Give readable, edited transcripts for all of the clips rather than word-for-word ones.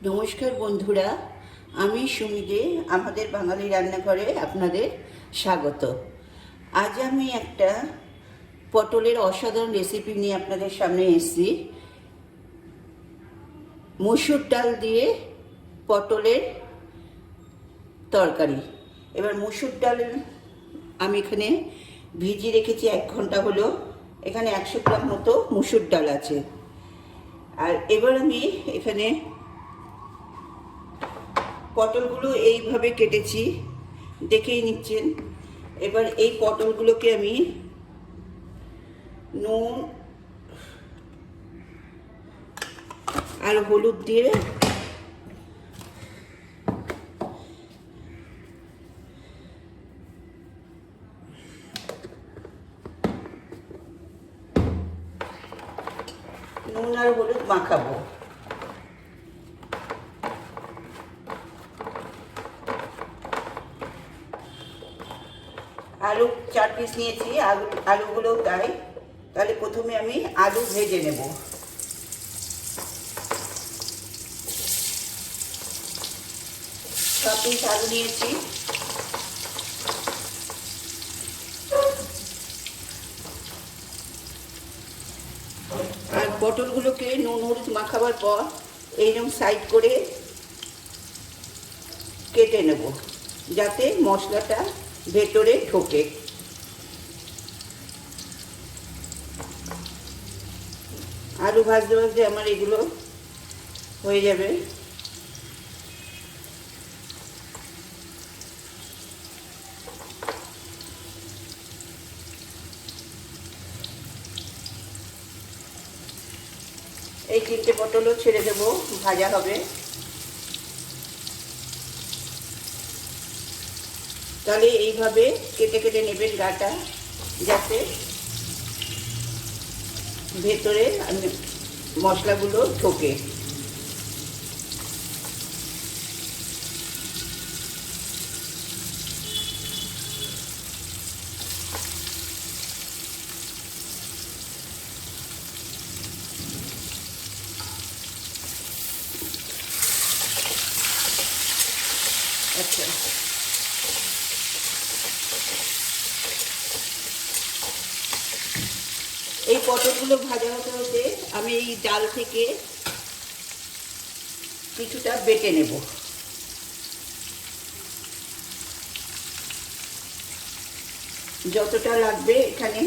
নমস্কার বন্ধুরা, আমি সুমি দে, আমাদের বাঙালি রান্নাঘরে আপনাদের স্বাগত। আজ আমি একটা পটলের অসাধারণ রেসিপি নিয়ে আপনাদের সামনে এসেছি। মসুর ডাল দিয়ে পটলের তরকারি। এবার মসুর ডাল আমি এখানে ভিজিয়ে রেখেছি 1 ঘন্টা হলো। এখানে 100 গ্রাম মতো মসুর ডাল আছে। আর এবার আমি এখানে পটলগুলো এইভাবে কেটেছি, দেখেই নিচ্ছেন। এবার এই পটলগুলোকে আমি নুন আর হলুদ দিয়ে মাখাবো। আলু 4 পিস নিয়েছি, আলুগুলো তাই। তাহলে প্রথমে আমি আলু ভেজে নেব। সব পিস আলু নিয়েছি। আর পটলগুলোকে নুন হলুদ মাখাবার পর এইরকম সাইড করে কেটে নেব, যাতে মশলাটা ভেতরে ঢোকে। আলু ভাজতে ভাজতে আমার এগুলো হয়ে যাবে। এই 3টে পটলও ছেড়ে দেবো, ভাজা হবে। তাহলে এইভাবে কেটে কেটে নেবেন গাটা, যাতে ভেতরে মশলাগুলো ঢোকে। আচ্ছা, এই পটলগুলো ভাজা হতে হতে আমি এই ডাল থেকে কিছুটা বেটে নেব। যতটা লাগবে এখানে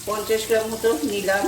50 গ্রাম মতো নিলাম।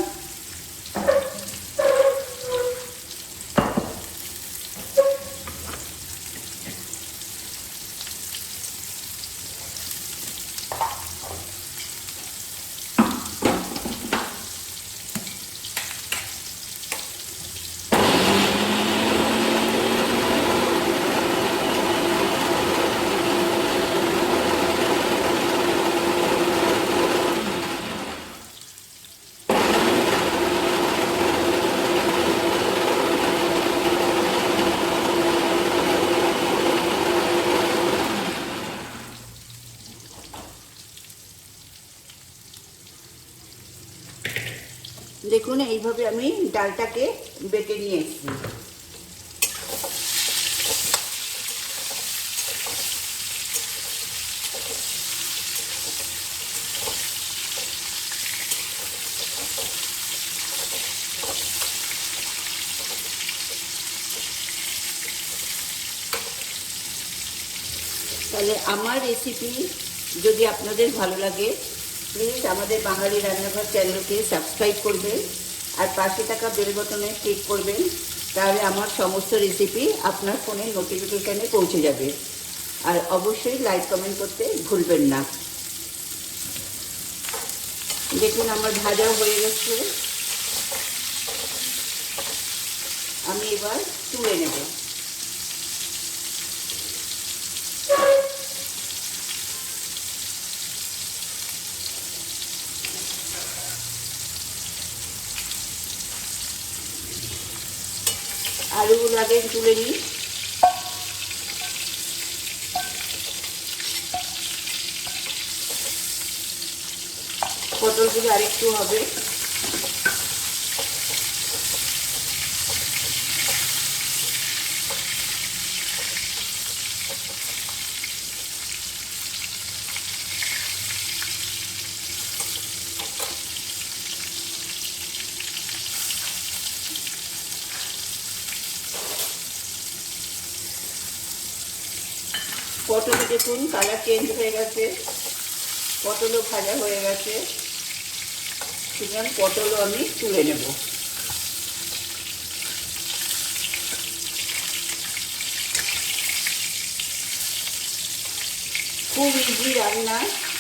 দেখুন, এইভাবে আমি ডালটাকে বেটে নিয়ে এসেছি। তাহলে আমার রেসিপি যদি আপনাদের ভালো লাগে, প্লিজ আমাদের বাঙালি রান্নাঘর চ্যানেলকে সাবস্ক্রাইব করবেন আর পাশে থাকা বেল বাটনে ক্লিক করবেন। তাহলে আমার সমস্ত রেসিপি আপনার ফোনে নোটিফিকেশানে পৌঁছে যাবে। আর অবশ্যই লাইক কমেন্ট করতে ভুলবেন না। দেখুন, আমার ভাজা হয়ে গেছে। আমি এবার তুলে নেব। আলুগুলো আগে তুলে নিই। পটলগুলো আরেকটু হবে। পটলে দেখুন কালার চেঞ্জ হয়ে গেছে, পটলও ভাজা হয়ে গেছে। সুতরাং পটলও আমি তুলে নেব। খুব ইজি রান্না,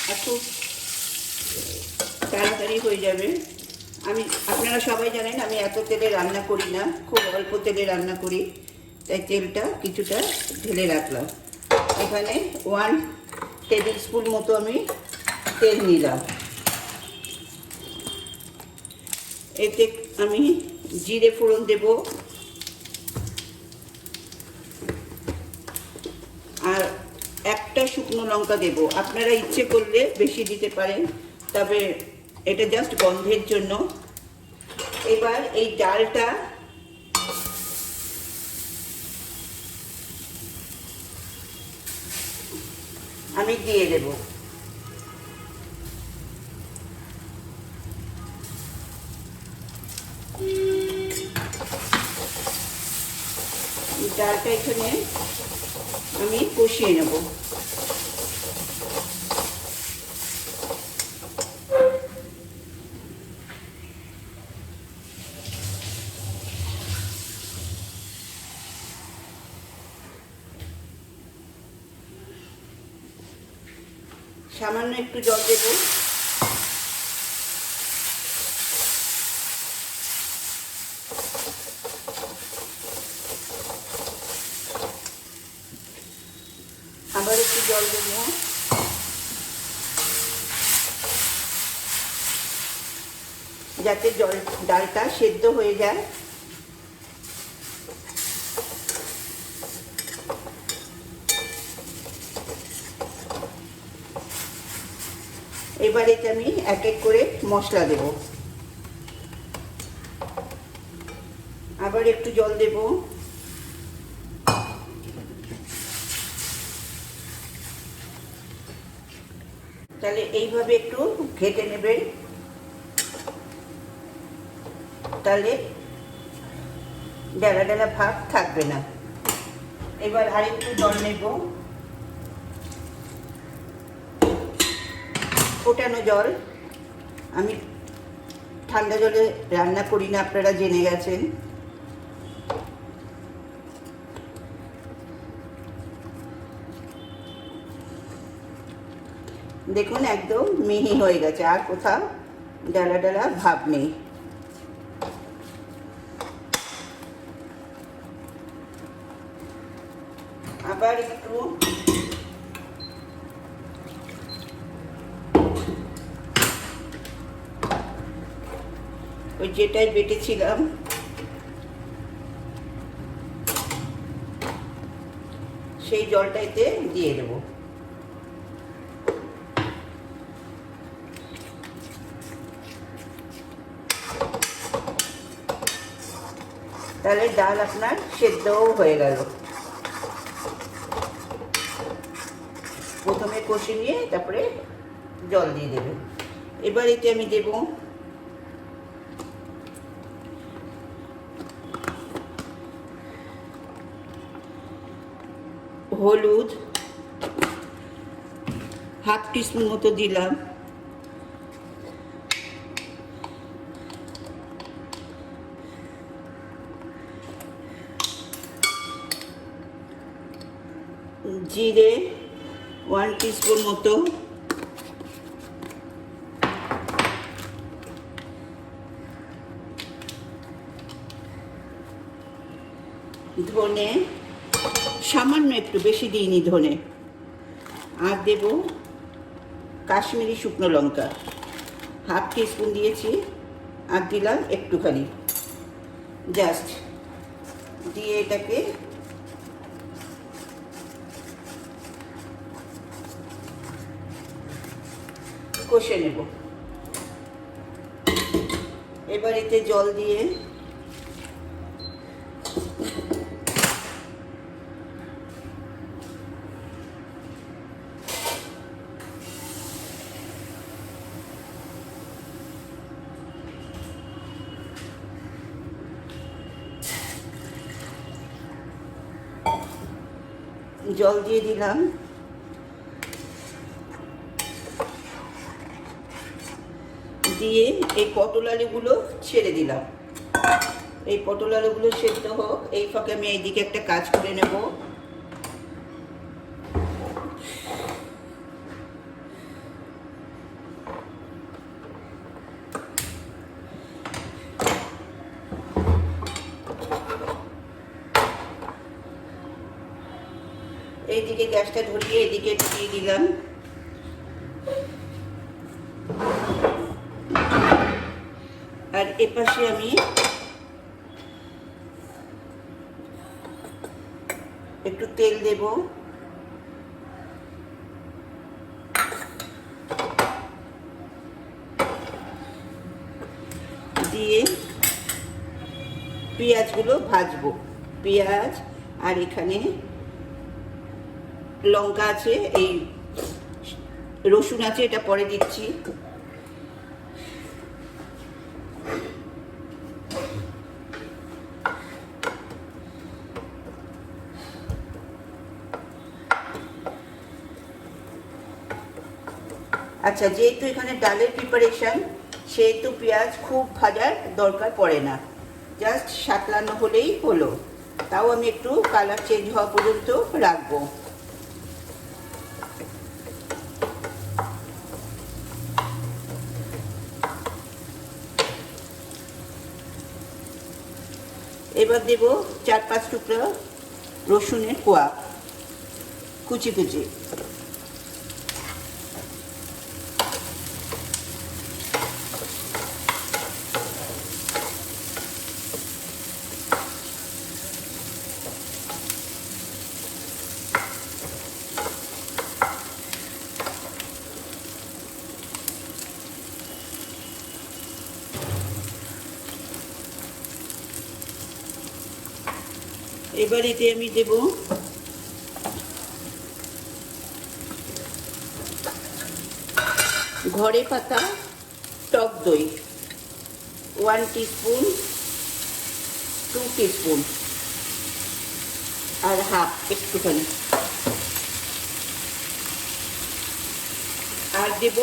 আর খুব তাড়াতাড়ি হয়ে যাবে। আপনারা সবাই জানেন আমি এত তেলে রান্না করি না, খুব অল্প তেলে রান্না করি, তাই তেলটা কিছুটা ঢেলে রাখলাম। এখানে 1 টেবিল স্পুন মতো আমি তেল নিলাম। এতে আমি জিরে ফোড়ন দেব, আর একটা শুকনো লঙ্কা দেব। আপনারা ইচ্ছে করলে বেশি দিতে পারেন, তবে এটা জাস্ট গন্ধের জন্য। এবার এই ডালটা আমি দিয়ে দেব। ডালটা এখানে আমি কষিয়ে নেব। সামান্য একটু জল দেব। আবার একটু জল দেব। যাতে ডালটা সেদ্ধ হয়ে যায়। এবার এতে আমি এক এক করে মশলা দেব। আবার একটু জল দেব। তাহলে এইভাবে একটু ঘেটে নেবেন, তাহলে ডালা ডালা ভাব থাকবে না। এবার আরেকটু জল নেব, ফোটানো জল। আমি ঠান্ডা জলে রান্না করি না, আপনারা জেনে গেছেন। দেখুন একদম মিহি হয়ে গেছে, আর কোথাও ডালা ডালা ভাব নেই। আবার একটু ওই যেটাই বেটেছিলাম সেই জলটাইতে দিয়ে দেবো। তাহলে ডাল আপনার সেদ্ধও হয়ে গেল। প্রথমে কষে নিয়ে তারপরে জল দিয়ে দেবেন। এবার এতে আমি দেব হলুদ, হাফ টিস্পুন মতো দিলাম। জিরে 1 টিস্পুন মতো, ধনে সামান্য একটু, বেশি দিইনি ধনে, আর দেব কাশ্মীরি শুকনো লঙ্কা হাফ টিস্পুন দিয়েছি, আর দিলাম একটুখানি, জাস্ট দিয়ে এটাকে কষে নেব। এবার এতে জল দিয়ে দিলাম। দিয়ে এই পটল আলুগুলো ছেড়ে দিলাম। এই পটল আলুগুলো সেদ্ধ হোক, এই ফাঁকে আমি এইদিকে একটা কাজ করে নেব। এইদিকে গ্যাসটা ধরিয়ে এদিকে ঢুকিয়ে দিলাম। আর এপাশে আমি একটু তেল দেব। দিয়ে পেঁয়াজগুলো ভাজবো। পেঁয়াজ আর এখানে লঙ্কা আছে, এই রসুন আছে, এটা পরে দিচ্ছি। আচ্ছা, যেহেতু এখানে ডালের প্রিপারেশন, সেহেতু পেঁয়াজ খুব ভাজার দরকার পড়ে না, জাস্ট সাতলানো হলেই হলো। তাও আমি একটু কালার চেঞ্জ হওয়া পর্যন্ত রাখবো। এবার দেব 4-5 টুকরা রসুনের কোয়া, কুচি কুচি। এবার এতে আমি দেব ঘরে পাতা টক দই 1 টিস্পুন, 2 টিস্পুন আর হাফ একটুখানি। আর দেব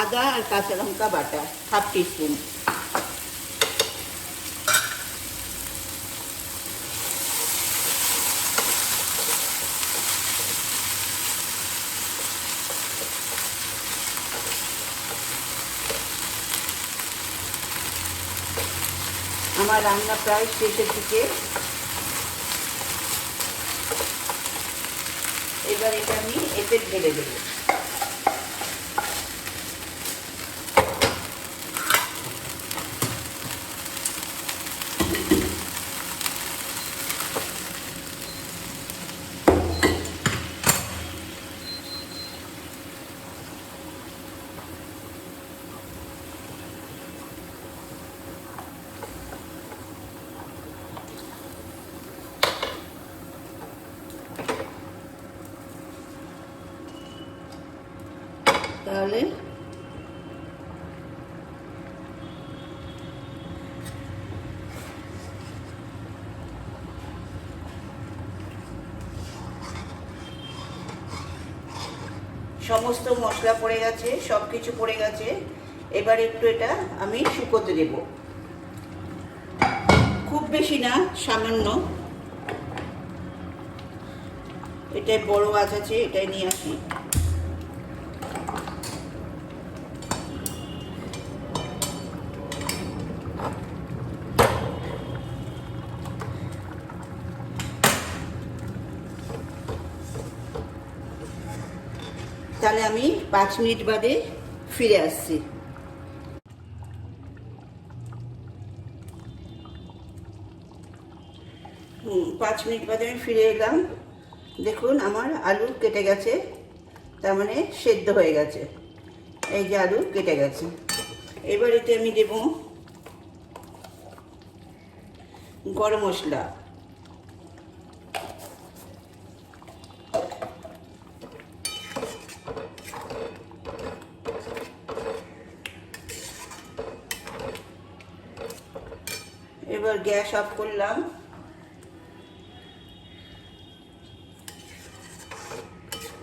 আদা আর কাঁচা লঙ্কা বাটা 1/2 টিস্পুন। আমার রান্না প্রায় শেষের দিকে। এবার এটা আমি এতে ঢেলে দেবো। তাহলে সমস্ত মশলা পড়ে গেছে, সব কিছু পড়ে গেছে। এবার একটু এটা আমি শুকোতে দেব, খুব বেশি না, সামান্য। এটাই বড় আঁচ আছে, এটাই নিয়ে আসি। তাহলে আমি 5 মিনিট বাদে ফিরে আসছি। 5 মিনিট বাদে আমি ফিরে এলাম। দেখুন আমার আলু কেটে গেছে, তার মানে সেদ্ধ হয়ে গেছে। এই যে আলু কেটে গেছে। এবার এতে আমি দেব গরম মশলা, এবার গ্যাস অফ করলাম।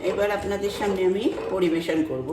এবার আপনাদের সামনে আমি পরিবেশন করব।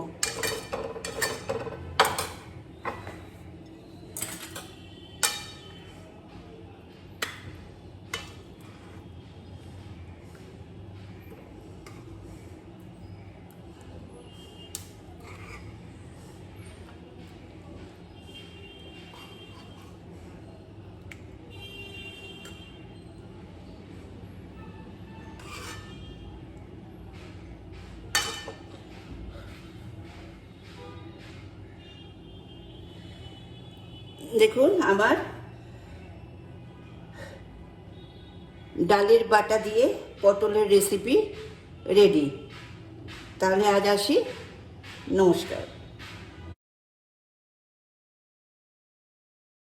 দেখুন আমার ডালের বাটা দিয়ে পটলের রেসিপি রেডি। তাহলে আজ আসি, নমস্কার।